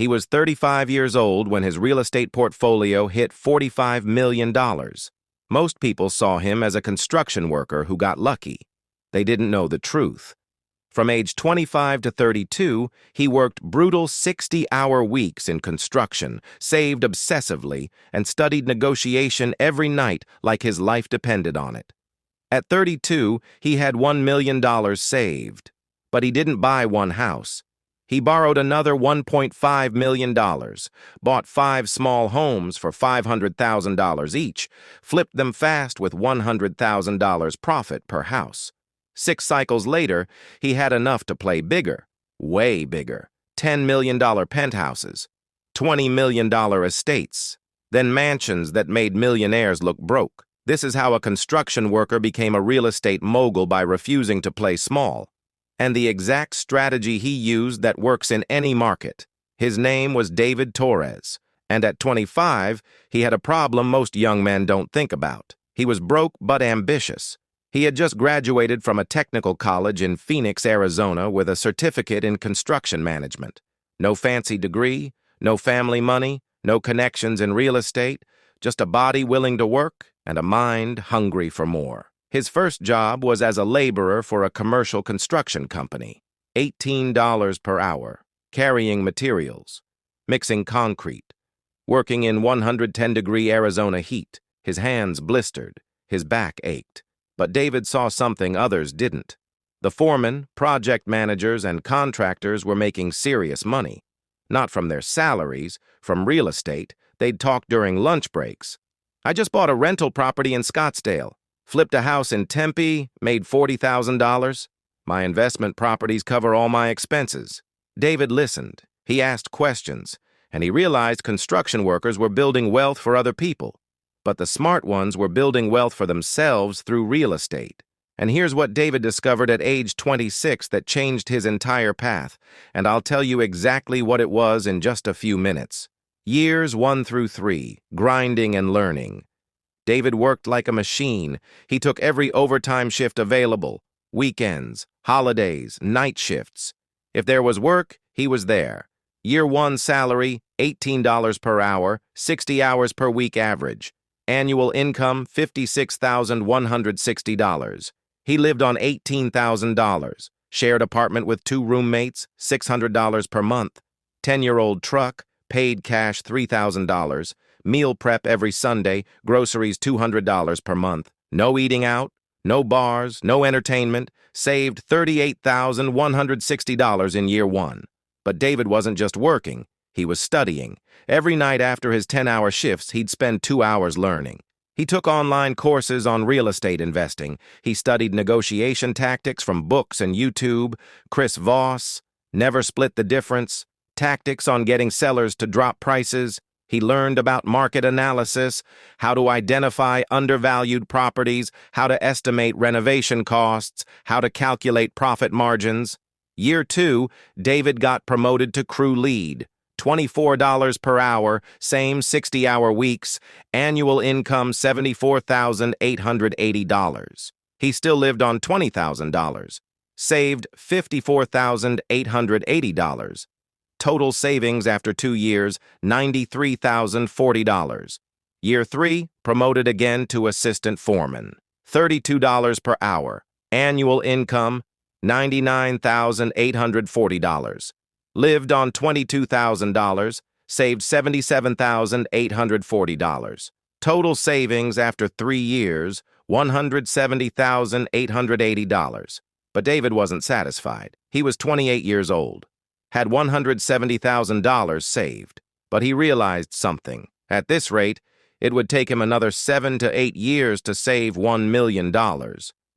He was 35 years old when his real estate portfolio hit $45 million. Most people saw him as a construction worker who got lucky. They didn't know the truth. From age 25 to 32, he worked brutal 60-hour weeks in construction, saved obsessively, and studied negotiation every night like his life depended on it. At 32, he had $1 million saved. But he didn't buy one house. He borrowed another $1.5 million, bought 5 small homes for $500,000 each, flipped them fast with $100,000 profit per house. 6 cycles later, he had enough to play bigger, way bigger, $10 million penthouses, $20 million estates, then mansions that made millionaires look broke. This is how a construction worker became a real estate mogul, by refusing to play small. And the exact strategy he used that works in any market. His name was David Torres, and at 25, he had a problem most young men don't think about. He was broke but ambitious. He had just graduated from a technical college in Phoenix, Arizona, with a certificate in construction management. No fancy degree, no family money, no connections in real estate, just a body willing to work and a mind hungry for more. His first job was as a laborer for a commercial construction company, $18 per hour, carrying materials, mixing concrete, working in 110-degree Arizona heat. His hands blistered, his back ached. But David saw something others didn't. The foremen, project managers, and contractors were making serious money. Not from their salaries, from real estate. They'd talk during lunch breaks. "I just bought a rental property in Scottsdale. Flipped a house in Tempe, made $40,000. My investment properties cover all my expenses." David listened. He asked questions, and he realized construction workers were building wealth for other people. But the smart ones were building wealth for themselves through real estate. And here's what David discovered at age 26 that changed his entire path, and I'll tell you exactly what it was in just a few minutes. Years 1 through 3, grinding and learning. David worked like a machine. He took every overtime shift available, weekends, holidays, night shifts. If there was work, he was there. Year 1 salary, $18 per hour, 60 hours per week average. Annual income, $56,160. He lived on $18,000. Shared apartment with 2 roommates, $600 per month. 10-year-old truck, paid cash $3,000. Meal prep every Sunday, groceries $200 per month. No eating out, no bars, no entertainment. Saved $38,160 in year 1. But David wasn't just working. He was studying. Every night after his 10-hour shifts, he'd spend 2 hours learning. He took online courses on real estate investing. He studied negotiation tactics from books and YouTube, Chris Voss, Never Split the Difference, tactics on getting sellers to drop prices. He learned about market analysis, how to identify undervalued properties, how to estimate renovation costs, how to calculate profit margins. Year 2, David got promoted to crew lead. $24 per hour, same 60-hour weeks, annual income $74,880. He still lived on $20,000. Saved $54,880. Total savings after 2 years, $93,040. Year 3, promoted again to assistant foreman. $32 per hour. Annual income, $99,840. Lived on $22,000, saved $77,840. Total savings after 3 years, $170,880. But David wasn't satisfied. He was 28 years old, had $170,000 saved. But he realized something. At this rate, it would take him another 7 to 8 years to save $1 million.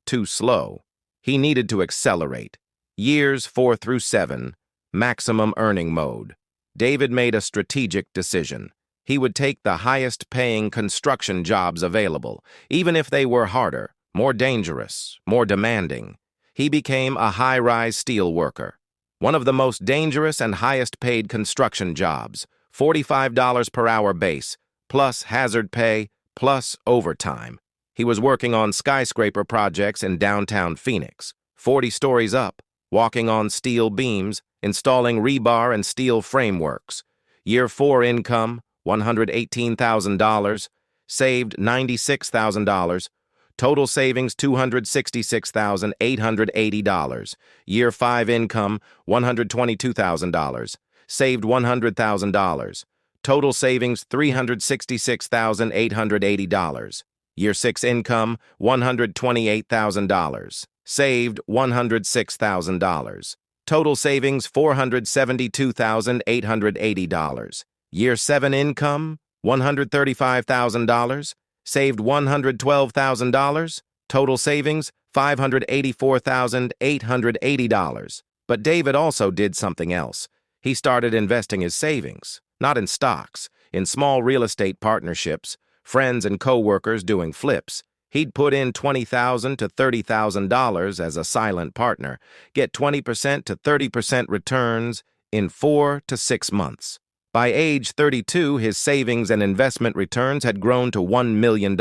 Too slow. He needed to accelerate. Years 4 through 7, maximum earning mode. David made a strategic decision. He would take the highest-paying construction jobs available, even if they were harder, more dangerous, more demanding. He became a high-rise steel worker. One of the most dangerous and highest-paid construction jobs, $45 per hour base, plus hazard pay, plus overtime. He was working on skyscraper projects in downtown Phoenix, 40 stories up, walking on steel beams, installing rebar and steel frameworks, Year 4 income, $118,000. Saved $96,000. Total savings, $266,880. Year 5 income, $122,000. Saved $100,000. Total savings, $366,880. Year 6 income, $128,000. Saved $106,000. Total savings, $472,880. Year 7 income, $135,000. Saved $112,000. Total savings, $584,880. But David also did something else. He started investing his savings, not in stocks, in small real estate partnerships, friends and co-workers doing flips. He'd put in $20,000 to $30,000 as a silent partner, get 20% to 30% returns in 4 to 6 months. By age 32, his savings and investment returns had grown to $1 million.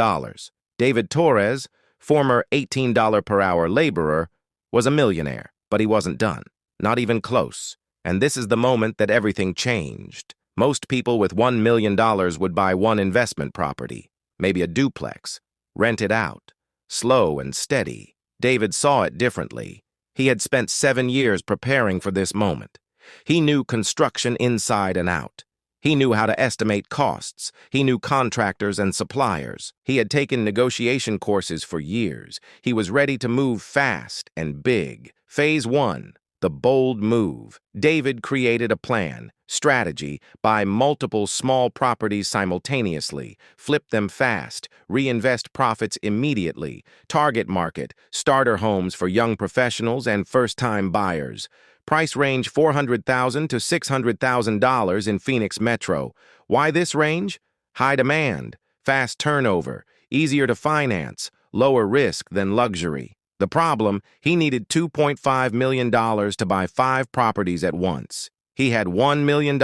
David Torres, former $18 per hour laborer, was a millionaire, but he wasn't done, not even close. And this is the moment that everything changed. Most people with $1 million would buy one investment property, maybe a duplex, rent it out, slow and steady. David saw it differently. He had spent 7 years preparing for this moment. He knew construction inside and out. He knew how to estimate costs. He knew contractors and suppliers. He had taken negotiation courses for years. He was ready to move fast and big. Phase 1, the bold move. David created a plan, strategy, buy multiple small properties simultaneously, flip them fast, reinvest profits immediately, target market, starter homes for young professionals and first-time buyers. Price range $400,000 to $600,000 in Phoenix Metro. Why this range? High demand, fast turnover, easier to finance, lower risk than luxury. The problem, he needed $2.5 million to buy 5 properties at once. He had $1 million.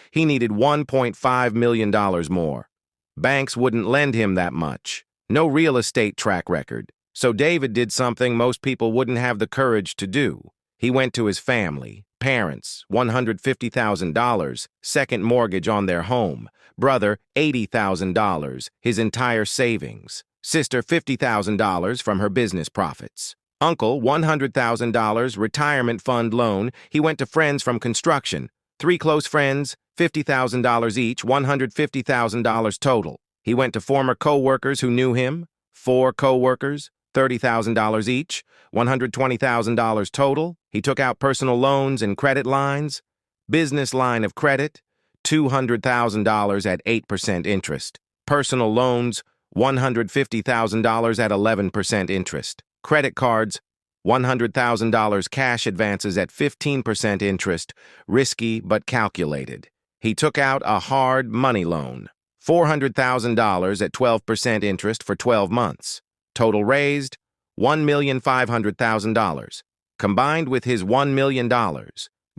He needed $1.5 million more. Banks wouldn't lend him that much. No real estate track record. So David did something most people wouldn't have the courage to do. He went to his family, parents, $150,000, second mortgage on their home, brother, $80,000, his entire savings, sister, $50,000 from her business profits, uncle, $100,000 retirement fund loan. He went to friends from construction, 3 close friends, $50,000 each, $150,000 total. He went to former co-workers who knew him, 4 co-workers, $30,000 each, $120,000 total. He took out personal loans and credit lines. Business line of credit, $200,000 at 8% interest. Personal loans, $150,000 at 11% interest. Credit cards, $100,000 cash advances at 15% interest, risky but calculated. He took out a hard money loan, $400,000 at 12% interest for 12 months. Total raised, $1,500,000. Combined with his $1 million,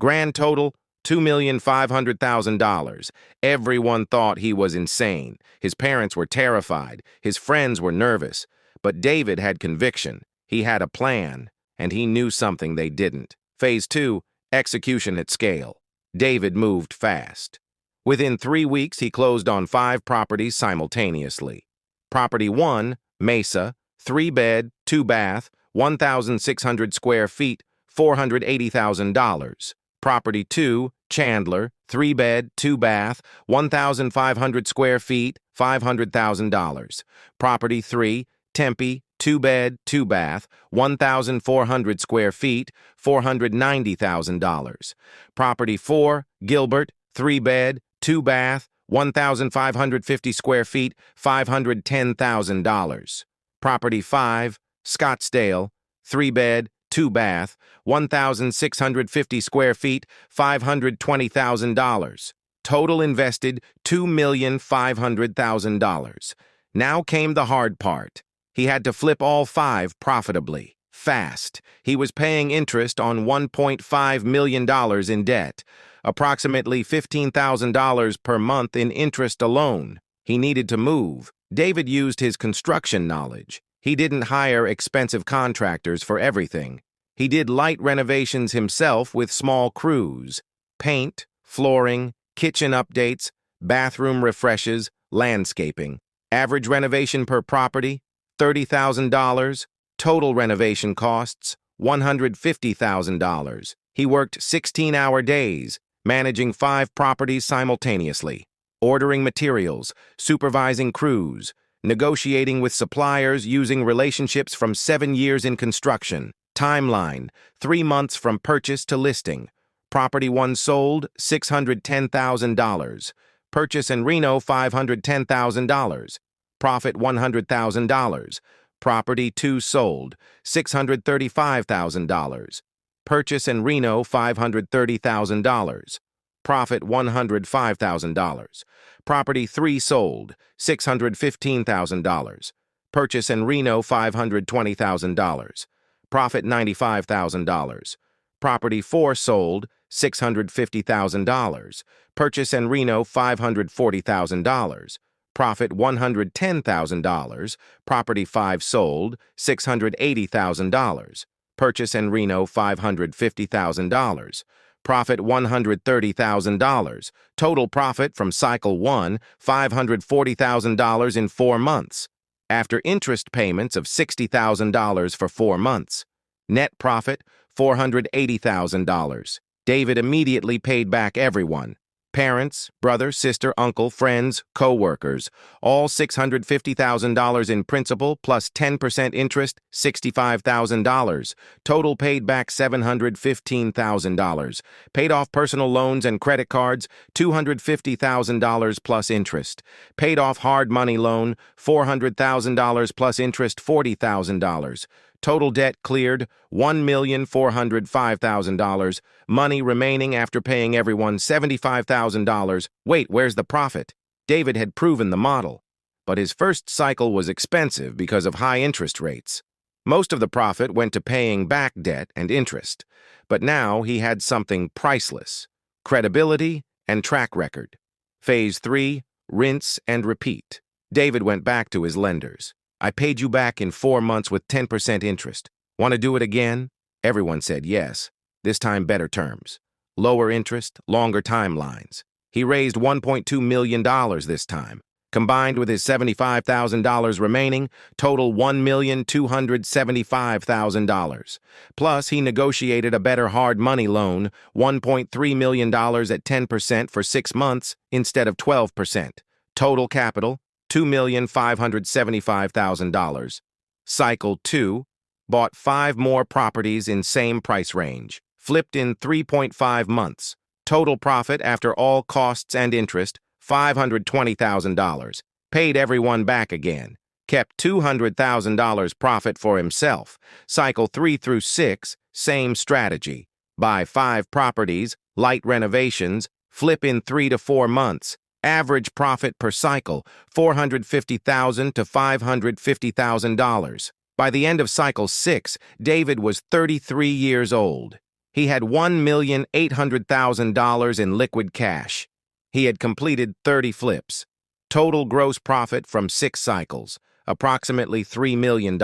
grand total, $2,500,000. Everyone thought he was insane. His parents were terrified. His friends were nervous. But David had conviction. He had a plan, and he knew something they didn't. Phase 2, execution at scale. David moved fast. Within 3 weeks, he closed on 5 properties simultaneously. Property 1, Mesa, 3-bed, 2-bath, 1,600 square feet, $480,000. Property 2, Chandler, 3-bed, 2-bath, 1,500 square feet, $500,000. Property 3, Tempe, 2-bed, 2-bath, 1,400 square feet, $490,000. Property 4, Gilbert, 3-bed, 2-bath, 1,550 square feet, $510,000. Property 5, Scottsdale, 3-bed, 2-bath, 1,650 square feet, $520,000. Total invested, $2,500,000. Now came the hard part. He had to flip all 5 profitably, fast. He was paying interest on $1.5 million in debt, approximately $15,000 per month in interest alone. He needed to move. David used his construction knowledge. He didn't hire expensive contractors for everything. He did light renovations himself with small crews, paint, flooring, kitchen updates, bathroom refreshes, landscaping. Average renovation per property, $30,000. Total renovation costs, $150,000. He worked 16-hour days, managing 5 properties simultaneously, ordering materials, supervising crews, negotiating with suppliers using relationships from 7 years in construction. Timeline, 3 months from purchase to listing. Property 1 sold, $610,000. Purchase and reno, $510,000. Profit, $100,000. Property 2 sold, $635,000. Purchase and reno, $530,000. Profit, $105,000. Property 3 sold, $615,000. Purchase and reno, $520,000. Profit, $95,000. Property 4 sold, $650,000. Purchase and reno, $540,000. Profit, $110,000. Property 5 sold, $680,000. Purchase and reno, $550,000. Profit, $130,000. Total profit from cycle 1, $540,000 in 4 months. After interest payments of $60,000 for 4 months. Net profit, $480,000. David immediately paid back everyone. Parents, brother, sister, uncle, friends, co-workers, all $650,000 in principal plus 10% interest, $65,000. Total paid back $715,000. Paid off personal loans and credit cards, $250,000 plus interest. Paid off hard money loan, $400,000 plus interest, $40,000. Total debt cleared, $1,405,000. Money remaining after paying everyone $75,000. Wait, where's the profit? David had proven the model. But his first cycle was expensive because of high interest rates. Most of the profit went to paying back debt and interest. But now he had something priceless: credibility and track record. Phase 3, rinse and repeat. David went back to his lenders. I paid you back in 4 months with 10% interest. Want to do it again? Everyone said yes. This time better terms. Lower interest, longer timelines. He raised $1.2 million this time. Combined with his $75,000 remaining, total $1,275,000. Plus, he negotiated a better hard money loan, $1.3 million at 10% for 6 months instead of 12%. Total capital, $2,575,000. Cycle 2, bought 5 more properties in same price range, flipped in 3.5 months. Total profit after all costs and interest, $520,000. Paid everyone back again. Kept $200,000 profit for himself. Cycle 3 through 6, same strategy. Buy 5 properties, light renovations, flip in 3 to 4 months. Average profit per cycle, $450,000 to $550,000. By the end of cycle 6, David was 33 years old. He had $1,800,000 in liquid cash. He had completed 30 flips. Total gross profit from 6 cycles, approximately $3 million.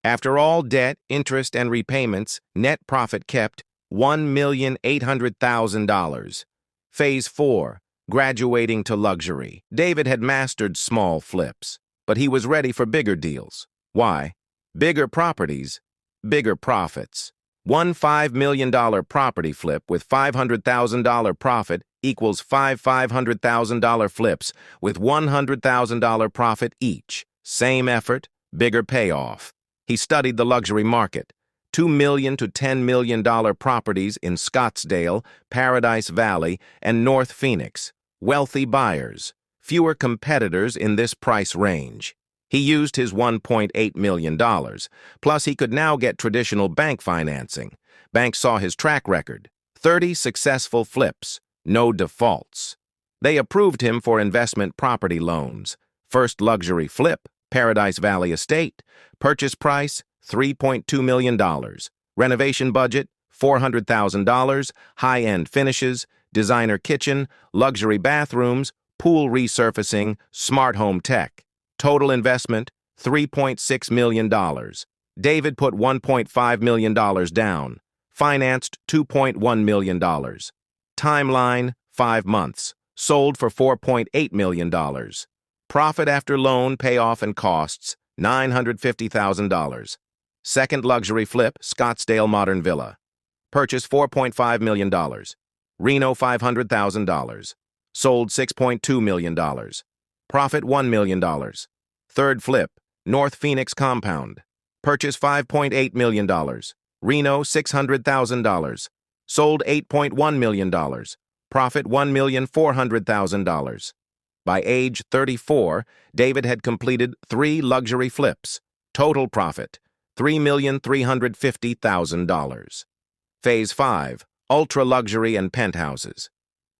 After all debt, interest, and repayments, net profit kept $1,800,000. Phase 4. Graduating to luxury. David had mastered small flips, but he was ready for bigger deals. Why? Bigger properties, bigger profits. One $5 million property flip with $500,000 profit equals 5 $500,000 flips with $100,000 profit each. Same effort, bigger payoff. He studied the luxury market. $2 million to $10 million properties in Scottsdale, Paradise Valley, and North Phoenix. Wealthy buyers. Fewer competitors in this price range. He used his $1.8 million. Plus, he could now get traditional bank financing. Banks saw his track record. 30 successful flips. No defaults. They approved him for investment property loans. First luxury flip, Paradise Valley Estate. Purchase price, $3.2 million. Renovation budget, $400,000. High-end finishes, designer kitchen, luxury bathrooms, pool resurfacing, smart home tech. Total investment, $3.6 million. David put $1.5 million down. Financed $2.1 million. Timeline, 5 months. Sold for $4.8 million. Profit after loan, payoff, and costs, $950,000. Second luxury flip, Scottsdale Modern Villa. Purchase $4.5 million. Reno $500,000. Sold $6.2 million. Profit $1 million. Third flip, North Phoenix Compound. Purchase $5.8 million. Reno $600,000. Sold $8.1 million. Profit $1,400,000. By age 34, David had completed 3 luxury flips. Total profit, $3,350,000. Phase 5, ultra-luxury and penthouses.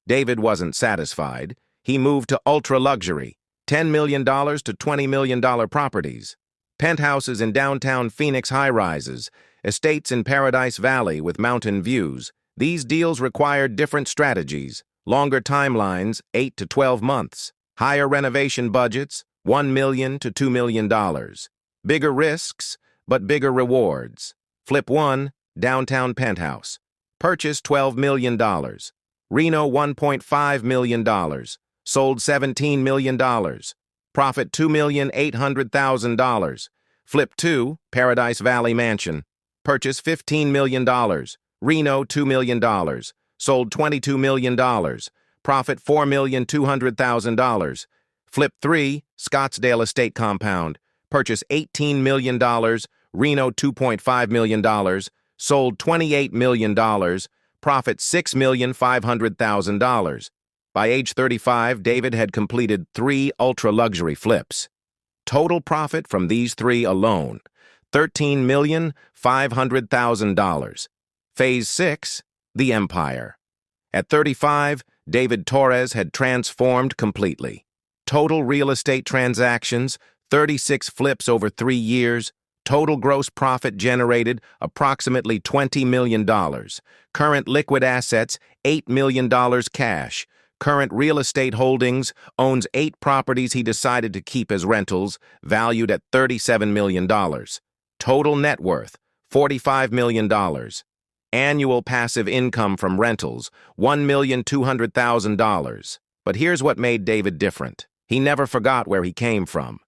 David wasn't satisfied. He moved to ultra-luxury, $10 million to $20 million properties. Penthouses in downtown Phoenix high-rises, estates in Paradise Valley with mountain views. These deals required different strategies, longer timelines, 8 to 12 months, higher renovation budgets, $1 million to $2 million. Bigger risks, but bigger rewards. Flip 1, downtown penthouse. Purchase $12 million. Reno $1.5 million. Sold $17 million. Profit $2,800,000. Flip 2, Paradise Valley Mansion. Purchase $15 million. Reno $2 million. Sold $22 million. Profit $4,200,000. Flip 3, Scottsdale Estate Compound. Purchase $18 million. Reno $2.5 million. Sold $28 million. Profit $6,500,000. By age 35, David had completed 3 ultra-luxury flips. Total profit from these 3 alone, $13,500,000. Phase 6, the Empire. At 35, David Torres had transformed completely. Total real estate transactions, 36 flips over 3 years. Total gross profit generated approximately $20 million. Current liquid assets, $8 million cash. Current real estate holdings, owns 8 properties he decided to keep as rentals, valued at $37 million. Total net worth, $45 million. Annual passive income from rentals, $1,200,000. But here's what made David different. He never forgot where he came from.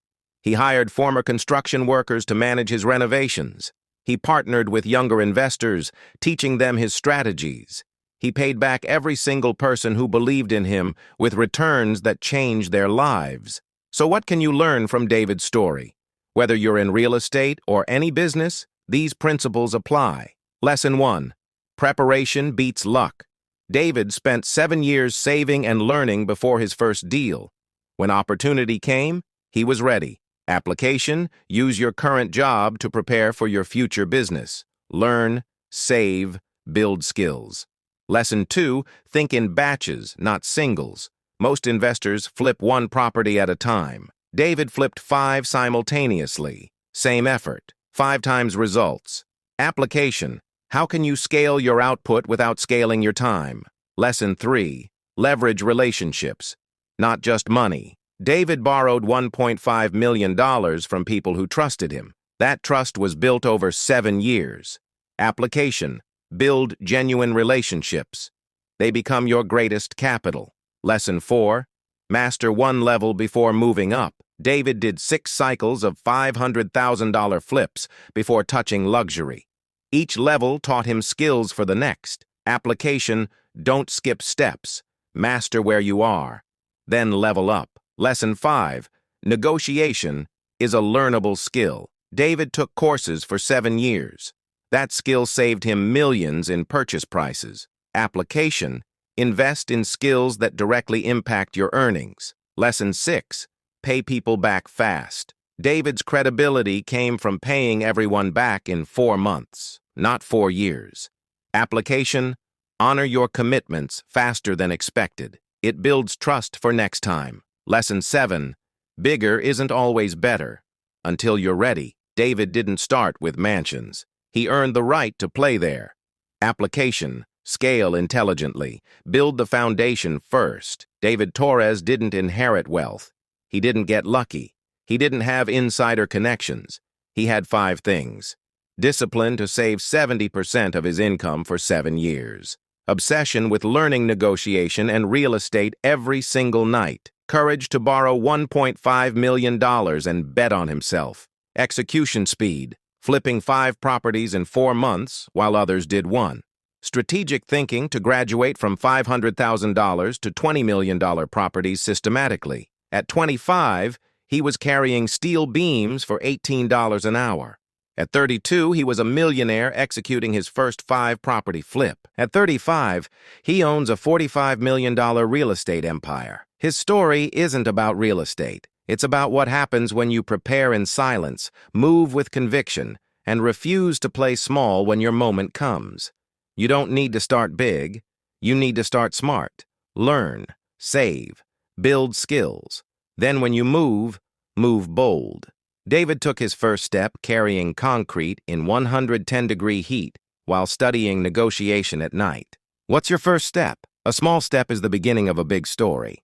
He hired former construction workers to manage his renovations. He partnered with younger investors, teaching them his strategies. He paid back every single person who believed in him with returns that changed their lives. So what can you learn from David's story? Whether you're in real estate or any business, these principles apply. Lesson 1. Preparation beats luck. David spent 7 years saving and learning before his first deal. When opportunity came, he was ready. Application: use your current job to prepare for your future business. Learn, save, build skills. Lesson 2, think in batches, not singles. Most investors flip 1 property at a time. David flipped 5 simultaneously. Same effort, 5 times results. Application: how can you scale your output without scaling your time? Lesson 3, leverage relationships, not just money. David borrowed $1.5 million from people who trusted him. That trust was built over 7 years. Application: build genuine relationships. They become your greatest capital. Lesson 4, master 1 level before moving up. David did 6 cycles of $500,000 flips before touching luxury. Each level taught him skills for the next. Application: don't skip steps. Master where you are, then level up. Lesson 5, negotiation is a learnable skill. David took courses for 7 years. That skill saved him millions in purchase prices. Application: invest in skills that directly impact your earnings. Lesson 6, pay people back fast. David's credibility came from paying everyone back in 4 months, not 4 years. Application: honor your commitments faster than expected. It builds trust for next time. Lesson 7, bigger isn't always better. Until you're ready. David didn't start with mansions. He earned the right to play there. Application: scale intelligently. Build the foundation first. David Torres didn't inherit wealth. He didn't get lucky. He didn't have insider connections. He had 5 things. Discipline to save 70% of his income for 7 years. Obsession with learning negotiation and real estate every single night. Courage to borrow $1.5 million and bet on himself. Execution speed. Flipping 5 properties in 4 months while others did 1. Strategic thinking to graduate from $500,000 to $20 million properties systematically. At 25, he was carrying steel beams for $18 an hour. At 32, he was a millionaire executing his first 5-property flip. At 35, he owns a $45 million real estate empire. His story isn't about real estate. It's about what happens when you prepare in silence, move with conviction, and refuse to play small when your moment comes. You don't need to start big. You need to start smart. Learn, save, build skills. Then when you move bold. David took his first step carrying concrete in 110-degree heat while studying negotiation at night. What's your first step? A small step is the beginning of a big story.